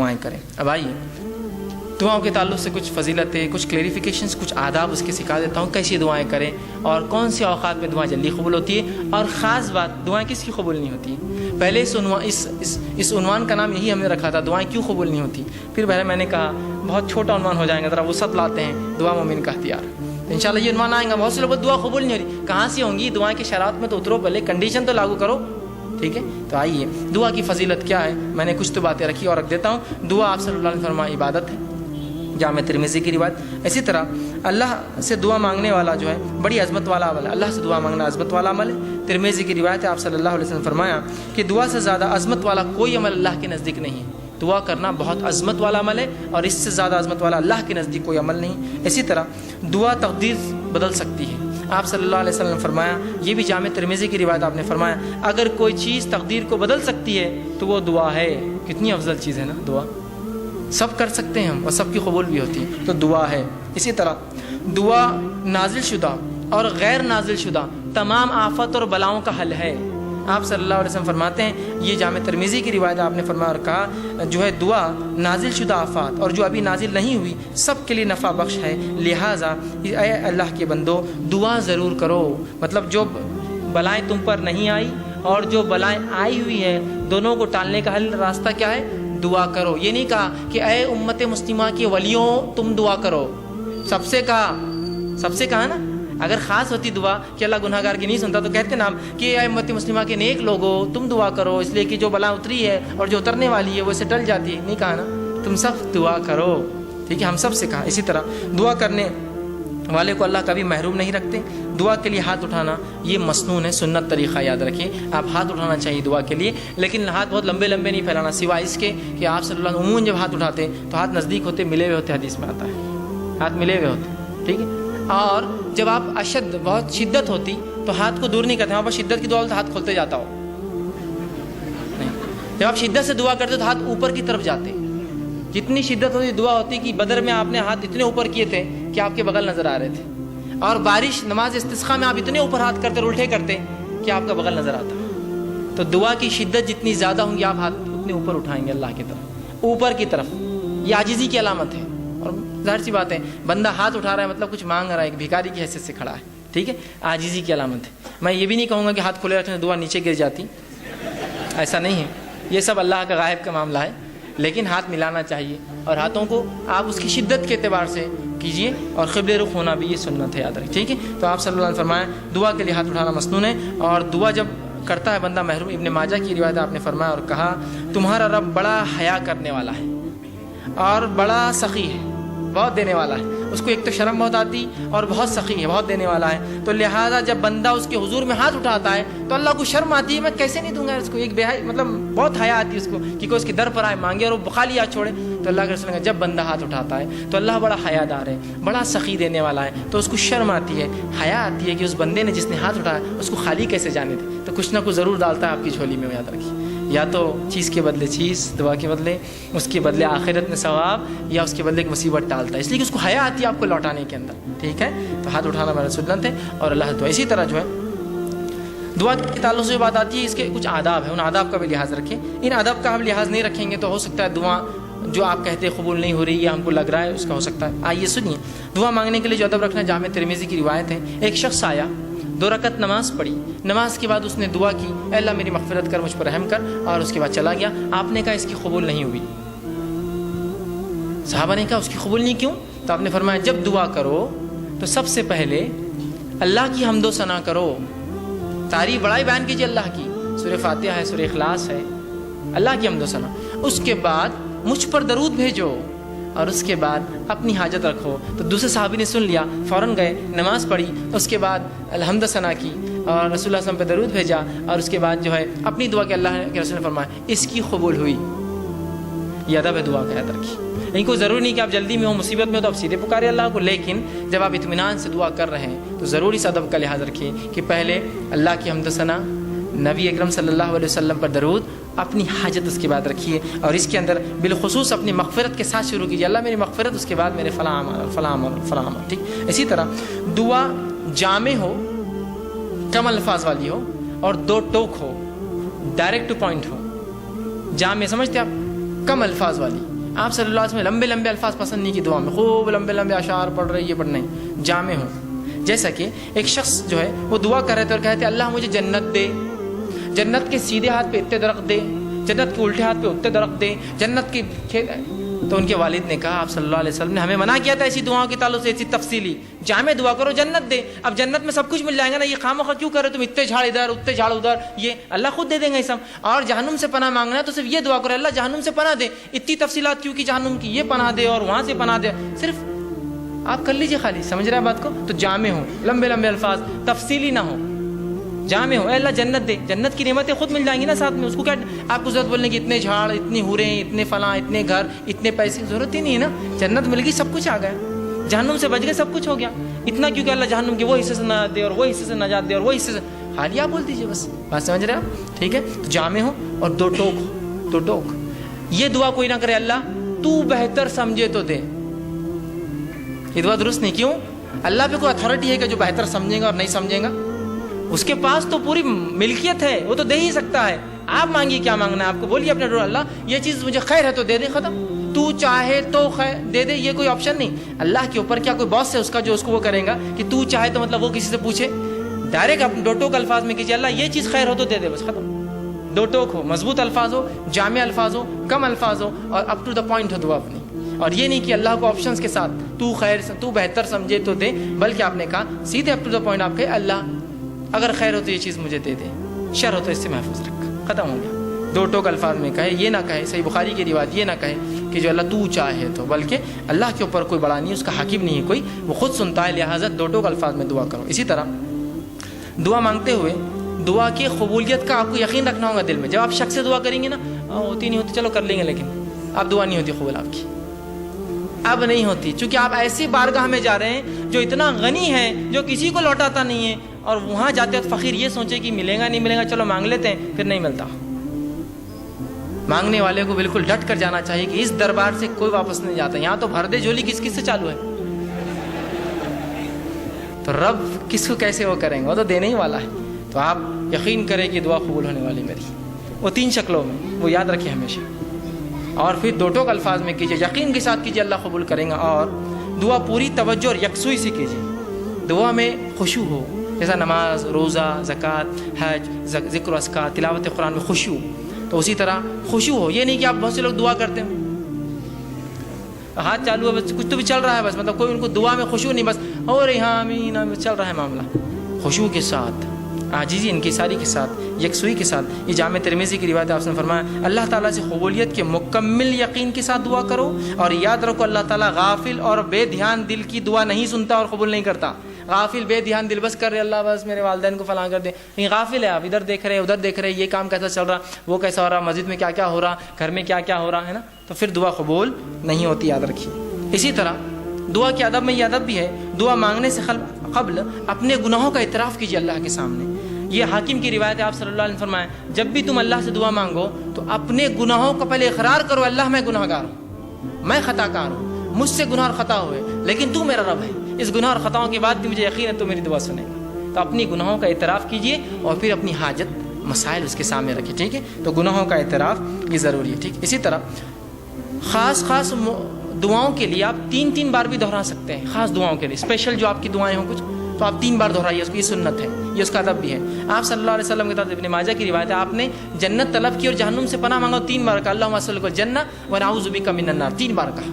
دعائیں کریں. اب آئیے دعاؤں کے تعلق سے کچھ فضیلتیں، کچھ کلیریفیکیشنز، کچھ آداب اس کے سکھا دیتا ہوں کیسی دعائیں کریں اور کون سے اوقات میں دعائیں جلدی قبول ہوتی ہے، اور خاص بات دعائیں کس کی قبول نہیں ہوتی ہیں. پہلے اس عنوان کا نام یہی ہم نے رکھا تھا، دعائیں کیوں قبول نہیں ہوتی. پھر پہلے میں نے کہا بہت چھوٹا عنوان ہو جائے گا، ذرا وسعت لاتے ہیں، دعا مومن کا ہتھیار. انشاءاللہ یہ عنوان آئے گا. بہت سے لوگ دعا قبول نہیں ہو رہی، کہاں سے ہوں گی دعائیں کی شرائط میں تو اترو، پہلے کنڈیشن تو لاگو کرو. ٹھیک ہے، تو آئیے دعا کی فضیلت کیا ہے. میں نے کچھ تو باتیں رکھی اور رکھ دیتا ہوں. دعا آپ صلی اللہ علیہ وسلم فرمایا عبادت ہے، جامع ترمذی کی روایت. اسی طرح اللہ سے دعا مانگنے والا جو ہے بڑی عظمت والا عمل ہے. اللہ سے دعا مانگنا عظمت والا عمل ہے. ترمذی کی روایت ہے، آپ صلی اللہ علیہ وسلم فرمایا کہ دعا سے زیادہ عظمت والا کوئی عمل اللہ کے نزدیک نہیں ہے. دعا کرنا بہت عظمت والا عمل ہے اور اس سے زیادہ عظمت والا اللہ کے نزدیک کوئی عمل نہیں. اسی طرح دعا تقدیر بدل سکتی ہے. آپ صلی اللہ علیہ وسلم نے فرمایا، یہ بھی جامع ترمذی کی روایت، آپ نے فرمایا اگر کوئی چیز تقدیر کو بدل سکتی ہے تو وہ دعا ہے. کتنی افضل چیز ہے نا دعا. سب کر سکتے ہیں ہم اور سب کی قبول بھی ہوتی ہے، تو دعا ہے. اسی طرح دعا نازل شدہ اور غیر نازل شدہ تمام آفت اور بلاؤں کا حل ہے. آپ صلی اللہ علیہ وسلم فرماتے ہیں، یہ جامع ترمذی کی روایت، آپ نے فرمایا اور کہا جو ہے دعا نازل شدہ آفات اور جو ابھی نازل نہیں ہوئی سب کے لیے نفع بخش ہے. لہٰذا اے اللہ کے بندو دعا ضرور کرو. مطلب جو بلائیں تم پر نہیں آئی اور جو بلائیں آئی ہوئی ہیں دونوں کو ٹالنے کا حل راستہ کیا ہے؟ دعا کرو. یہ نہیں کہا کہ اے امت مسلمہ کے ولیوں تم دعا کرو، سب سے کہا نا. اگر خاص ہوتی دعا کہ اللہ گناہ گار کی نہیں سنتا تو کہتے نا کہ اے امت مسلمہ کے نیک لوگوں تم دعا کرو، اس لیے کہ جو بلا اتری ہے اور جو اترنے والی ہے وہ اسے ٹل جاتی ہے. نہیں کہا نا، تم سب دعا کرو. ٹھیک ہے، ہم سب سے کہا. اسی طرح دعا کرنے والے کو اللہ کبھی محروم نہیں رکھتے. دعا کے لیے ہاتھ اٹھانا یہ مسنون ہے، سنت طریقہ یاد رکھیں. آپ ہاتھ اٹھانا چاہیے دعا کے لیے، لیکن ہاتھ بہت لمبے نہیں پھیلانا، سوائے اس کے کہ آپ صلی اللہ علیہ وسلم عموماً جب ہاتھ اٹھاتے تو ہاتھ نزدیک ہوتے، ملے ہوئے ہوتے. حدیث میں آتا ہے ہاتھ ملے ہوئے ہوتے. ٹھیک ہے، اور جب آپ بہت شدت ہوتی تو ہاتھ کو دور نہیں کرتے. وہاں پر شدت کی دعا تو ہاتھ کھولتے جاتا ہو نہیں. جب آپ شدت سے دعا کرتے تو ہاتھ اوپر کی طرف جاتے. جتنی شدت ہوتی دعا ہوتی کہ بدر میں آپ نے ہاتھ اتنے اوپر کیے تھے کہ آپ کے بغل نظر آ رہے تھے، اور بارش نماز استسقاء میں آپ اتنے اوپر ہاتھ کرتے الٹے کرتے کہ آپ کا بغل نظر آتا. تو دعا کی شدت جتنی زیادہ ہوں گی آپ ہاتھ اتنے اوپر اٹھائیں گے اللہ کی طرف، اوپر کی طرف. یہ عاجزی کی علامت ہے. اور ظاہر سی بات ہے بندہ ہاتھ اٹھا رہا ہے مطلب کچھ مانگ رہا ہے، ایک بھکاری کی حیثیت سے کھڑا ہے. ٹھیک ہے، عاجزی کی علامت ہے. میں یہ بھی نہیں کہوں گا کہ ہاتھ کھلے رکھنے سے دعا نیچے گر جاتی، ایسا نہیں ہے. یہ سب اللہ کا غائب کا معاملہ ہے. لیکن ہاتھ ملانا چاہیے اور ہاتھوں کو آپ اس کی شدت کے اعتبار سے کیجیے، اور قبلے رخ ہونا بھی یہ سنت ہے، یاد رکھیں. ٹھیک ہے، تو آپ صلی اللہ علیہ وسلم فرمایا دعا کے لیے ہاتھ اٹھانا مسنون ہے، اور دعا جب کرتا ہے بندہ محروم. ابن ماجہ کی روایت آپ نے فرمایا اور کہا تمہارا رب بڑا حیا کرنے والا ہے اور بڑا سخی ہے، بہت دینے والا ہے. اس کو ایک تو شرم بہت آتی اور بہت سخی ہے، بہت دینے والا ہے. تو لہٰذا جب بندہ اس کے حضور میں ہاتھ اٹھاتا ہے تو اللہ کو شرم آتی ہے، میں کیسے نہیں دوں گا اس کو. ایک مطلب بہت حیا آتی ہے اس کو کہ کوئی اس کے در پر آئے مانگے اور وہ خالی ہاتھ چھوڑے. تو اللہ کے رسول نے جب بندہ ہاتھ اٹھاتا ہے تو اللہ بڑا حیا دار ہے، بڑا سخی دینے والا ہے. تو اس کو شرم آتی ہے، حیا آتی ہے کہ اس بندے نے جس نے ہاتھ اٹھایا اس کو خالی کیسے جانے دے. تو کچھ نہ کچھ ضرور ڈالتا ہے آپ کی جھولی میں، یاد رکھیے. یا تو چیز کے بدلے چیز، دعا کے بدلے، اس کے بدلے آخرت میں ثواب، یا اس کے بدلے ایک مصیبت ٹالتا ہے، اس لیے کہ اس کو حیا آتی ہے آپ کو لوٹانے کے اندر. ٹھیک ہے، تو ہاتھ اٹھانا میرا سنت ہے اور اللہ دعا. اسی طرح جو ہے دعا کے تعلق سے بات آتی ہے، اس کے کچھ آداب ہیں، ان آداب کا بھی لحاظ رکھیں. ان آداب کا ہم لحاظ نہیں رکھیں گے تو ہو سکتا ہے دعا جو آپ کہتے قبول نہیں ہو رہی یا ہم کو لگ رہا ہے اس کا ہو سکتا ہے. آئیے سنیے دعا مانگنے کے لیے جو ادب رکھنا. جامع ترمذی کی روایت ہے، ایک شخص آیا، 2 رکعت نماز پڑھی، نماز کے بعد اس نے دعا کی اے اللہ میری مغفرت کر، مجھ پر رحم کر، اور اس کے بعد چلا گیا. آپ نے کہا اس کی قبول نہیں ہوئی. صحابہ نے کہا اس کی قبول نہیں کیوں؟ تو آپ نے فرمایا جب دعا کرو تو سب سے پہلے اللہ کی حمد و ثنا کرو، تعریف بڑائی بیان کیجیے اللہ کی. سورہ فاتحہ ہے، سورہ اخلاص ہے، اللہ کی حمد و ثنا. اس کے بعد مجھ پر درود بھیجو اور اس کے بعد اپنی حاجت رکھو. تو دوسرے صحابی نے سن لیا، فوراً گئے، نماز پڑھی، اس کے بعد الحمد ثنا کی اور رسول اللہ صلی اللہ علیہ وسلم پہ درود بھیجا، اور اس کے بعد جو ہے اپنی دعا کہ اللہ کے رسول نے فرمایا اس کی قبول ہوئی. یہ ادب ہے دعا کا، یاد رکھیے. ان کو ضروری نہیں کہ آپ جلدی میں ہو، مصیبت میں ہو تو آپ سیدھے پکارے اللہ کو، لیکن جب آپ اطمینان سے دعا کر رہے ہیں تو ضرور اس ادب کا لحاظ رکھیے کہ پہلے اللہ کی حمد ثنا، نبی اکرم صلی اللہ علیہ وسلم پر درود، اپنی حاجت اس کے بعد رکھیے، اور اس کے اندر بالخصوص اپنی مغفرت کے ساتھ شروع کیجیے. اللہ میری مغفرت، اس کے بعد میرے فلاں فلاں. ٹھیک. اسی طرح دعا جامع ہو، کم الفاظ والی ہو، اور 2 ٹوک ہو، ڈائریکٹ ٹو پوائنٹ ہو. جامع سمجھتے آپ، کم الفاظ والی. آپ صلی اللہ علیہ وسلم لمبے لمبے الفاظ پسند نہیں کی دعا میں، خوب لمبے لمبے اشعار پڑھ رہے، یہ پڑھ نہیں، جامع ہو. جیسا کہ ایک شخص جو ہے وہ دعا کر رہے تھے اور کہتے اللہ مجھے جنت دے، جنت کے سیدھے ہاتھ پہ اتنے درخت دے، جنت کے الٹے ہاتھ پہ اتنے درخت دے، جنت کی کھیت. تو ان کے والد نے کہا آپ صلی اللہ علیہ وسلم نے ہمیں منع کیا تھا ایسی دعاؤں کے تعلق سے، ایسی تفصیلی جامع دعا کرو جنت دے. اب جنت میں سب کچھ مل جائے گا نا، یہ خامخواہ کیوں کر رہے تم اتنے جھاڑ ادھر اتنے جھاڑ ادھر، یہ اللہ خود دے دیں گے یہ سب. اور جہنم سے پناہ مانگنا ہے تو صرف یہ دعا کرو اللہ جہنم سے پناہ دے. اتنی تفصیلات کیوں کی جہنم کی، یہ پناہ دے اور وہاں سے پناہ دے، صرف آپ کر لیجیے خالی. سمجھ رہے ہیں بات کو؟ تو جامع ہو، لمبے لمبے الفاظ، تفصیلی نہ ہو، جامع ہو. اے اللہ جنت دے، جنت کی نعمتیں خود مل جائیں گی نا ساتھ میں. اس کو کیا آپ کو ضرورت بولنے کی اتنے جھاڑ، اتنی حوریں، اتنے فلاں، اتنے گھر، اتنے پیسے، ضرورت ہی نہیں ہے نا. جنت مل گئی، سب کچھ آ گیا، جہنم سے بچ گئے، سب کچھ ہو گیا. اتنا کیوں کہ اللہ جہنم کے وہ حصے سے نجات دے اور وہ حصے سے نجات دے اور وہ حصے سے، خالی آپ بول دیجیے بس. بات سمجھ رہے آپ؟ ٹھیک ہے. تو جامع ہو اور دو ٹوک ہو، دو ٹوک. یہ دعا کوئی نہ کرے اللہ تو بہتر سمجھے تو دے، یہ دعا درست نہیں. کیوں؟ اللہ پہ کوئی اتھارٹی ہے کہ جو بہتر سمجھے گا اور نہیں سمجھے گا؟ اس کے پاس تو پوری ملکیت ہے، وہ تو دے ہی سکتا ہے. آپ مانگیے کیا مانگنا ہے آپ کو، بولیے اپنے ڈور اللہ یہ چیز مجھے خیر ہے تو دے دے، ختم. تو چاہے تو خیر دے دے، یہ کوئی آپشن نہیں. اللہ کے اوپر کیا کوئی باس ہے اس کا جو اس کو وہ کرے گا کہ تو چاہے تو مطلب وہ کسی سے پوچھے؟ ڈائریکٹ اپنے دو ٹوک الفاظ میں کیجیے اللہ یہ چیز خیر ہو تو دے دے، بس ختم. دو ٹوک ہو، مضبوط الفاظ ہو، جامع الفاظ ہو، کم الفاظ ہو اور اپ ٹو دا پوائنٹ ہو دعا اپنی. اور یہ نہیں کہ اللہ کو آپشنس کے ساتھ تو خیر تو بہتر سمجھے تو دے، بلکہ آپ نے کہا سیدھے اپ ٹو دا پوائنٹ. آپ کہے اللہ اگر خیر ہو تو یہ چیز مجھے دے دے، شر ہو تو اس سے محفوظ رکھ، ختم ہو گیا. دو ٹوک الفاظ میں کہے، یہ نہ کہے صحیح بخاری کی روایت یہ نہ کہے کہ جو اللہ تو چاہے تو، بلکہ اللہ کے اوپر کوئی بڑا نہیں، اس کا حاکم نہیں ہے کوئی، وہ خود سنتا ہے، لہٰذا دو ٹوک الفاظ میں دعا کرو. اسی طرح دعا مانگتے ہوئے دعا کی قبولیت کا آپ کو یقین رکھنا ہوگا دل میں. جب آپ شخص سے دعا کریں گے نا، ہوتی نہیں ہوتی چلو کر لیں گے، لیکن اب دعا نہیں ہوتی قبول آپ کی، اب نہیں ہوتی، چونکہ آپ ایسی بارگاہ میں جا رہے ہیں جو اتنا غنی ہے، جو کسی کو لوٹاتا نہیں ہے. اور وہاں جاتے وقت فقیر یہ سوچے کہ ملے گا نہیں ملے گا، چلو مانگ لیتے ہیں، پھر نہیں ملتا. مانگنے والے کو بالکل ڈٹ کر جانا چاہیے کہ اس دربار سے کوئی واپس نہیں جاتا. یہاں تو بھر دے جھولی کس کس سے چالو ہے، تو رب کس کو کیسے وہ کریں گے، وہ تو دینے ہی والا ہے. تو آپ یقین کریں کہ دعا قبول ہونے والی میری، وہ 3 شکلوں میں، وہ یاد رکھیں ہمیشہ. اور پھر دو ٹوک الفاظ میں کیجیے، یقین کے ساتھ کیجیے اللہ قبول کریں گا. اور دعا پوری توجہ اور یکسوئی سے کیجیے، دعا میں خشوع ہو، جیسا نماز، روزہ، زکوٰۃ، حج، ذکر و اذکار، تلاوت قرآن میں خشوع، تو اسی طرح خشوع ہو. یہ نہیں کہ آپ بہت سے لوگ دعا کرتے ہیں ہاتھ چالو ہے بس، کچھ تو بھی چل رہا ہے بس، مطلب کوئی ان کو دعا میں خشوع نہیں، بس ہو رہی ہاں آمین چل رہا ہے معاملہ. خشوع کے ساتھ، عاجزی، انکساری کے ساتھ، یکسوئی کے ساتھ. یہ جامع ترمذی کی روایت آپ نے فرمایا اللہ تعالیٰ سے قبولیت کے مکمل یقین کے ساتھ دعا کرو. اور یاد رکھو اللہ تعالیٰ غافل اور بے دھیان دل کی دعا نہیں سنتا اور قبول نہیں کرتا. غافل بے دھیان دل بس کر رہے اللہ بس میرے والدین کو فلاں کر دیں، نہیں غافل ہے آپ، ادھر دیکھ رہے ادھر دیکھ رہے، یہ کام کیسا چل رہا، وہ کیسا ہو رہا، مسجد میں کیا کیا ہو رہا، گھر میں کیا کیا ہو رہا ہے نا، تو پھر دعا قبول نہیں ہوتی، یاد رکھیے. اسی طرح دعا کے ادب میں یہ ادب بھی ہے، دعا مانگنے سے قبل اپنے گناہوں کا اعتراف کیجیے اللہ کے سامنے. یہ حاکم کی روایت ہے، آپ صلی اللہ علیہ وسلم فرمائے جب بھی تم اللہ سے دعا مانگو تو اپنے گناہوں کا پہلے اقرار کرو، اللہ میں گناہ گار ہوں، میں خطا کار ہوں، مجھ سے گناہ اور خطا ہوئے، لیکن تو میرا رب ہے، اس گناہ اور خطاؤں کے بعد بھی مجھے یقین ہے تو میری دعا سنے گا. تو اپنی گناہوں کا اعتراف کیجیے اور پھر اپنی حاجت مسائل اس کے سامنے رکھیے. ٹھیک ہے، تو گناہوں کا اعتراف یہ ضروری ہے. ٹھیک. اسی طرح خاص دعاؤں کے لیے آپ 3 بار بھی دہرا سکتے ہیں. خاص دعاؤں کے لیے اسپیشل جو آپ کی دعائیں ہوں کچھ تو آپ 3 بار دہرائیے اس کی، یہ سنت ہے، یہ اس کا ادب بھی ہے. آپ صلی اللہ علیہ وسلم کے طرف ابن ماجہ کی روایت ہے آپ نے جنت طلب کی اور جہنم سے پناہ مانگا 3 بار کہا اللہم صلی الجنہ ونعوذ بک من النار، 3 بار کہا.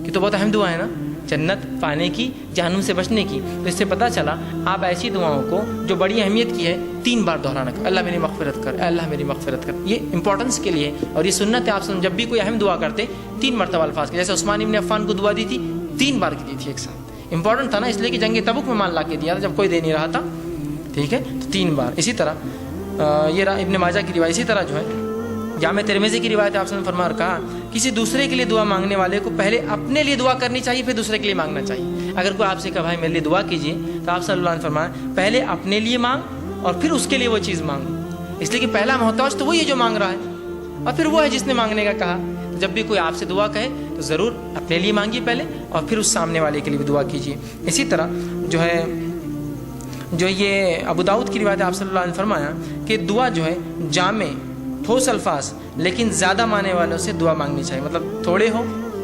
کہ تو بہت اہم دعا ہے نا، جنت پانے کی، جہنم سے بچنے کی. تو اس سے پتہ چلا آپ ایسی دعاؤں کو جو بڑی اہمیت کی ہے 3 بار دہرانا، اللہ میری مغفرت کر، اے اللہ میری مغفرت کر. یہ امپورٹنس کے لیے اور یہ سنت ہے. آپ جب بھی کوئی اہم دعا کرتے 3 مرتبہ الفاظ کے، جیسے عثمان ابن عفان کو دعا دی تھی 3 بار کی دی تھی ایک ساتھ. امپورٹنٹ تھا نا، اس لیے کہ جنگ تبوک میں مال لا کے دیا تھا جب کوئی دے نہیں رہا تھا. ٹھیک ہے، تو 3 بار. اسی طرح یہ ابن ماجہ کی روایت. اسی طرح جو ہے جامع ترمذی کی روایت آپ نے فرمایا اور کہا کسی دوسرے کے لیے دعا مانگنے والے کو پہلے اپنے لیے دعا کرنی چاہیے پھر دوسرے کے لیے مانگنا چاہیے. اگر کوئی آپ سے کہا بھائی میرے لیے دعا کیجیے تو آپ صلی اللہ علیہ وسلم فرمایا پہلے اپنے لیے مانگ اور پھر اس کے لیے وہ چیز مانگ، اس لیے کہ پہلا محتاج تو وہی ہے جو مانگ رہا ہے اور پھر وہ ہے جس نے مانگنے کا کہا. جب بھی کوئی آپ سے دعا کہے تو ضرور اپنے لیے مانگیے پہلے اور پھر اس سامنے والے کے لیے بھی دعا کیجیے. اسی طرح جو یہ ابو داؤد کی روایت ہے آپ صلی اللہ علیہ وسلم فرمایا کہ دعا جو ہے جامع ٹھوس الفاظ لیکن زیادہ معنی والوں سے دعا مانگنی چاہیے. مطلب تھوڑے ہو